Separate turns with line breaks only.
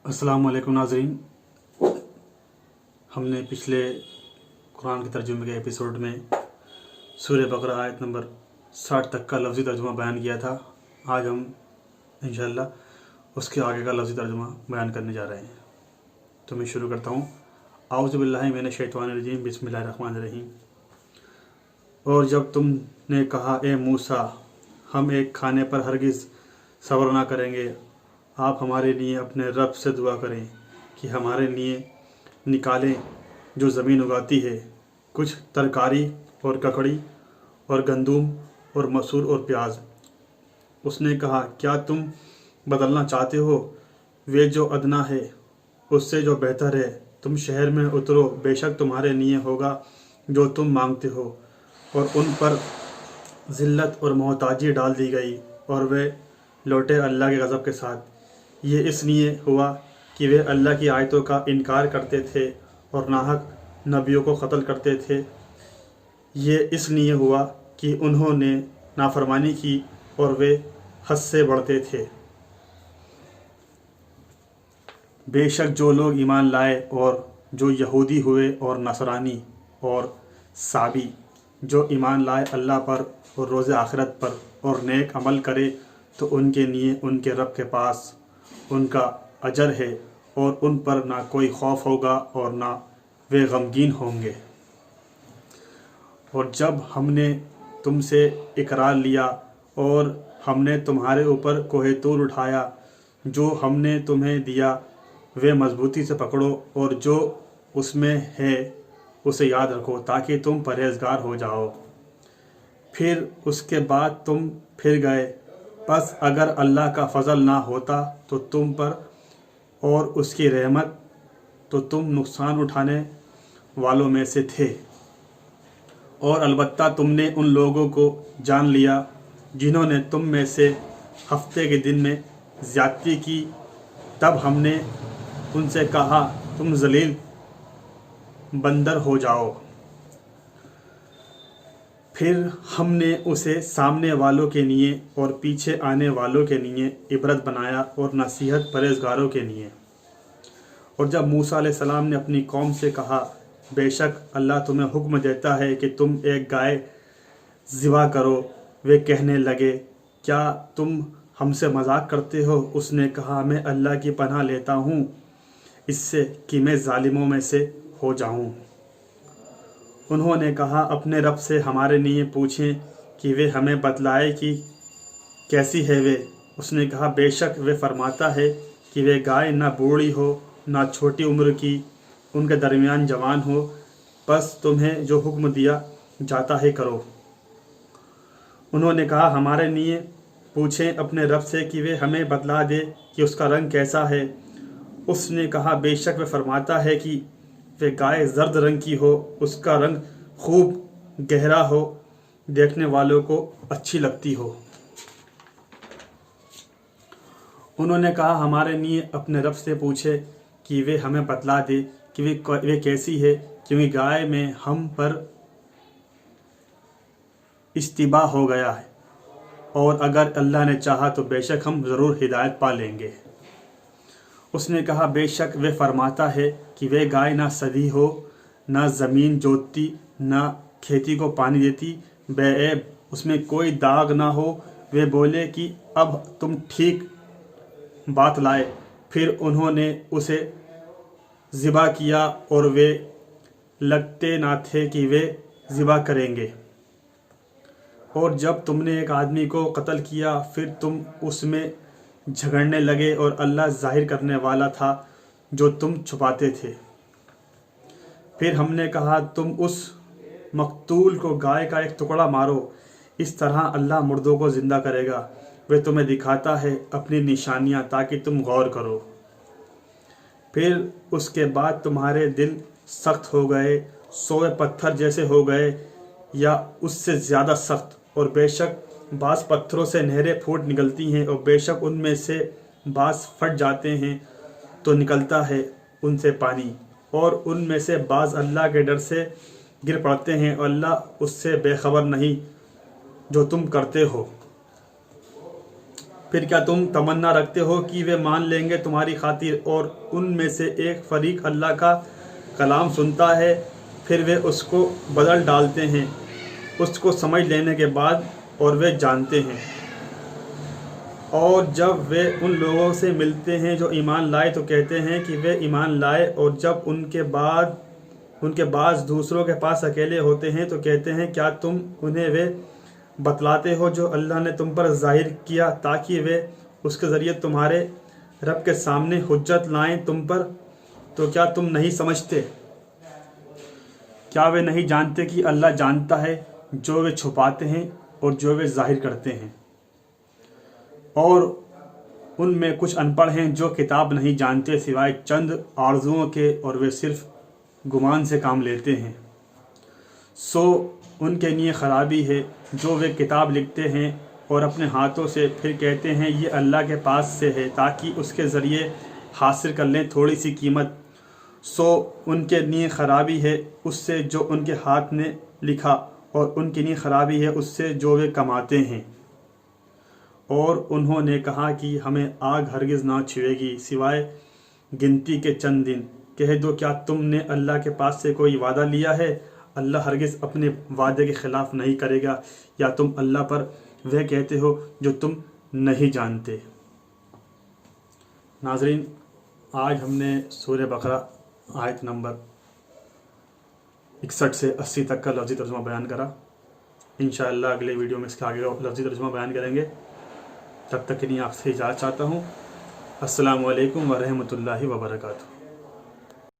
अस्सलाम वालेकुम नाज़रीन। हमने पिछले कुरान के तर्जुमे के एपिसोड में सूरह बकरा आयत नंबर 60 तक का लफ्ज़ी तर्जुमा बयान किया था। आज हम इंशाअल्लाह उसके आगे का लफ्ज़ी तर्जुमा बयान करने जा रहे हैं। तो मैं शुरू करता हूँ। आऊज़ु बिल्लाहि मिनश शैतानिर रजीम, बिस्मिल्लाहिर रहमानिर रहीम। और जब तुमने कहा, ए मूसा, हम एक खाने पर हरगिज़ सब्र ना करेंगे, आप हमारे लिए अपने रब से दुआ करें कि हमारे लिए निकालें जो ज़मीन उगाती है, कुछ तरकारी और ककड़ी और गंदुम और मसूर और प्याज। उसने कहा, क्या तुम बदलना चाहते हो वे जो अदना है उससे जो बेहतर है? तुम शहर में उतरो, बेशक तुम्हारे लिए होगा जो तुम मांगते हो। और उन पर ज़िल्लत और मोहताजी डाल दी गई और वे लौटे अल्लाह के गज़ब के साथ। ये इसलिए हुआ कि वे अल्लाह की आयतों का इनकार करते थे और नाहक नबियों को कत्ल करते थे। ये इसलिए हुआ कि उन्होंने नाफरमानी की और वे हद से बढ़ते थे। बेशक जो लोग ईमान लाए और जो यहूदी हुए और नसरानी और साबी, जो ईमान लाए अल्लाह पर और रोज़े आखिरत पर और नेक अमल करे, तो उनके लिए उनके रब के पास उनका अजर है और उन पर ना कोई खौफ होगा और ना वे गमगीन होंगे। और जब हमने तुमसे इकरार लिया और हमने तुम्हारे ऊपर कोहे तूर उठाया, जो हमने तुम्हें दिया वे मजबूती से पकड़ो और जो उसमें है उसे याद रखो ताकि तुम परहेजगार हो जाओ। फिर उसके बाद तुम फिर गए, बस अगर अल्लाह का फ़ज़ल ना होता तो तुम पर और उसकी रहमत, तो तुम नुकसान उठाने वालों में से थे। और अलबत्ता तुमने उन लोगों को जान लिया जिन्होंने तुम में से हफ्ते के दिन में ज़्यादती की। तब हमने उनसे कहा, तुम ज़लील बंदर हो जाओ। फिर हमने उसे सामने वालों के लिए और पीछे आने वालों के लिए इबरत बनाया और नसीहत परहेज़गारों के लिए। और जब मूसा अलैहिस्सलाम ने अपनी कौम से कहा, बेशक अल्लाह तुम्हें हुक्म देता है कि तुम एक गाय ज़िबा करो, वे कहने लगे, क्या तुम हमसे मजाक करते हो? उसने कहा, मैं अल्लाह की पनाह लेता हूँ इससे कि मैं ज़ालिमों में से हो जाऊँ। उन्होंने कहा, अपने रब से हमारे लिए पूछें कि वे हमें बतलाए कि कैसी है वे। उसने कहा, बेशक वे फरमाता है कि वे गाय ना बूढ़ी हो ना छोटी उम्र की, उनके दरमियान जवान हो, बस तुम्हें जो हुक्म दिया जाता है करो। उन्होंने कहा, हमारे लिए पूछें अपने रब से कि वे हमें बतला दे कि उसका रंग कैसा है। उसने कहा, बेशक वे फरमाता है कि वे गाय जर्द रंग की हो, उसका रंग खूब गहरा हो, देखने वालों को अच्छी लगती हो। उन्होंने कहा, हमारे लिए अपने रब से पूछे कि वे हमें बतला दे कि वे कैसी है, क्योंकि गाय में हम पर इस्तिबा हो गया है और अगर अल्लाह ने चाहा तो बेशक हम ज़रूर हिदायत पा लेंगे। उसने कहा, बेशक वे फरमाता है कि वे गाय ना सदी हो, ना ज़मीन जोतती, ना खेती को पानी देती, बेऐब उसमें कोई दाग ना हो। वे बोले कि अब तुम ठीक बात लाए। फिर उन्होंने उसे ज़िबा किया और वे लगते ना थे कि वे ज़िबा करेंगे। और जब तुमने एक आदमी को कत्ल किया, फिर तुम उसमें झगड़ने लगे और अल्लाह जाहिर करने वाला था जो तुम छुपाते थे। फिर हमने कहा, तुम उस मकतूल को गाय का एक टुकड़ा मारो, इस तरह अल्लाह मुर्दों को ज़िंदा करेगा। वे तुम्हें दिखाता है अपनी निशानियाँ ताकि तुम गौर करो। फिर उसके बाद तुम्हारे दिल सख्त हो गए, सोए पत्थर जैसे हो गए या उससे ज़्यादा सख्त। और बेशक बाज़ पत्थरों से नहरें फूट निकलती हैं और बेशक उनमें से बाज़ फट जाते हैं तो निकलता है उनसे पानी, और उनमें से बाज़ अल्लाह के डर से गिर पड़ते हैं और अल्लाह उससे बेखबर नहीं जो तुम करते हो। پھر کیا تم تمنا رکھتے ہو کہ وہ مان لیں گے تمہاری خاطر؟ اور ان میں سے ایک فریق اللہ کا کلام سنتا ہے، پھر وہ اس کو بدل ڈالتے ہیں اس کو سمجھ لینے کے بعد، اور وہ جانتے ہیں۔ اور جب وہ ان لوگوں سے ملتے ہیں جو ایمان لائے تو کہتے ہیں کہ وہ ایمان لائے، اور جب ان کے بعض دوسروں کے پاس اکیلے ہوتے ہیں تو کہتے ہیں کیا تم انہیں وہ بتلاتے ہو جو اللہ نے تم پر ظاہر کیا تاکہ وہ اس کے ذریعے تمہارے رب کے سامنے حجت لائیں تم پر؟ تو کیا تم نہیں سمجھتے؟ کیا وہ نہیں جانتے کہ اللہ جانتا ہے جو وہ چھپاتے ہیں اور جو وہ ظاہر کرتے ہیں؟ اور ان میں کچھ ان پڑھ ہیں جو کتاب نہیں جانتے سوائے چند آرزوؤں کے، اور وہ صرف گمان سے کام لیتے ہیں۔ سو ان کے لیے خرابی ہے جو وہ کتاب لکھتے ہیں اور اپنے ہاتھوں سے، پھر کہتے ہیں یہ اللہ کے پاس سے ہے تاکہ اس کے ذریعے حاصل کر لیں تھوڑی سی قیمت۔ سو ان کے لیے خرابی ہے اس سے جو ان کے ہاتھ نے لکھا، اور ان کے لیے خرابی ہے اس سے جو وہ کماتے ہیں۔ اور انہوں نے کہا کہ ہمیں آگ ہرگز نہ چھوئے گی سوائے گنتی کے چند دن۔ کہہ دو کیا تم نے اللہ کے پاس سے کوئی وعدہ لیا ہے؟ اللہ ہرگز اپنے وعدے کے خلاف نہیں کرے گا، یا تم اللہ پر وہ کہتے ہو جو تم نہیں جانتے۔ ناظرین، آج ہم نے سورہ بقرہ آیت نمبر 61 سے 80 تک کا لفظی ترجمہ بیان کرا۔ انشاءاللہ اگلے ویڈیو میں اس کے آگے کا لفظی ترجمہ بیان کریں گے۔ تب تک کے لیے آپ سے اجازت چاہتا ہوں۔ السلام علیکم ورحمۃ اللہ وبرکاتہ۔